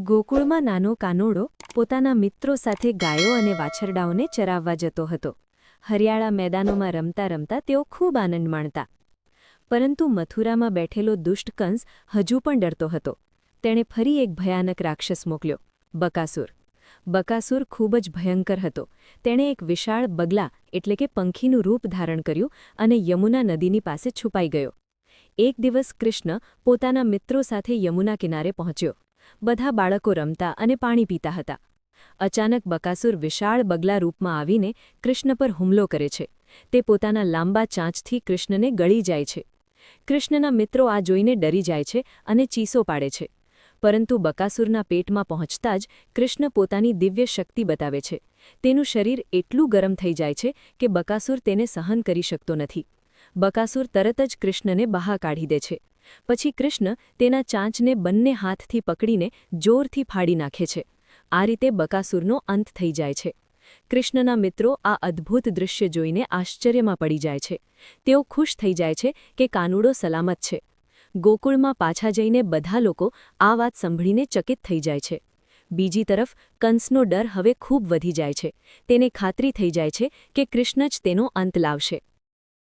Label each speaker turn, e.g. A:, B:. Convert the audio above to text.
A: ગોકુળમાં નાનો કાનોડો પોતાના મિત્રો સાથે ગાયો અને વાછરડાઓને ચરાવવા જતો હતો. હરિયાળા મેદાનોમાં રમતા રમતા તેઓ ખૂબ આનંદ માણતા. પરંતુ મથુરામાં બેઠેલો દુષ્ટ કંસ હજુ પણ ડરતો હતો. તેણે ફરી એક ભયાનક રાક્ષસ મોકલ્યો, બકાસુર. બકાસુર ખૂબ જ ભયંકર હતો. તેણે એક વિશાળ બગલા એટલે કે પંખીનું રૂપ ધારણ કર્યું અને યમુના નદીની પાસે છુપાઈ ગયો. એક દિવસ કૃષ્ણ પોતાના મિત્રો સાથે યમુના કિનારે પહોંચ્યો. બધા બાળકો રમતા અને પાણી પીતા હતા. અચાનક બકાસુર વિશાળ બગલા રૂપમાં આવીને કૃષ્ણ પર હુમલો કરે છે. તે પોતાના લાંબા ચાંચથી કૃષ્ણને ગળી જાય છે. કૃષ્ણના મિત્રો આ જોઈને ડરી જાય છે અને ચીસો પાડે છે. પરંતુ બકાસુરના પેટમાં પહોંચતા જ કૃષ્ણ પોતાની દિવ્ય શક્તિ બતાવે છે. તેનું શરીર એટલું ગરમ થઈ જાય છે કે બકાસુર તેને સહન કરી શકતો નથી. બકાસુર તરત જ કૃષ્ણને બહાર કાઢી દે છે. પછી કૃષ્ણ તેના ચાંચને બંને હાથથી પકડીને જોરથી ફાડી નાખે છે. આ રીતે બકાસુરનો અંત થઈ જાય છે. કૃષ્ણના મિત્રો આ અદ્ભુત દૃશ્ય જોઈને આશ્ચર્યમાં પડી જાય છે. તેઓ ખુશ થઈ જાય છે કે કાનુડો સલામત છે. ગોકુળમાં પાછા જઈને બધા લોકો આ વાત સાંભળીને ચકિત થઈ જાય છે. બીજી તરફ કંસનો ડર હવે ખૂબ વધી જાય છે. તેને ખાતરી થઈ જાય છે કે કૃષ્ણ જ તેનો અંત લાવશે.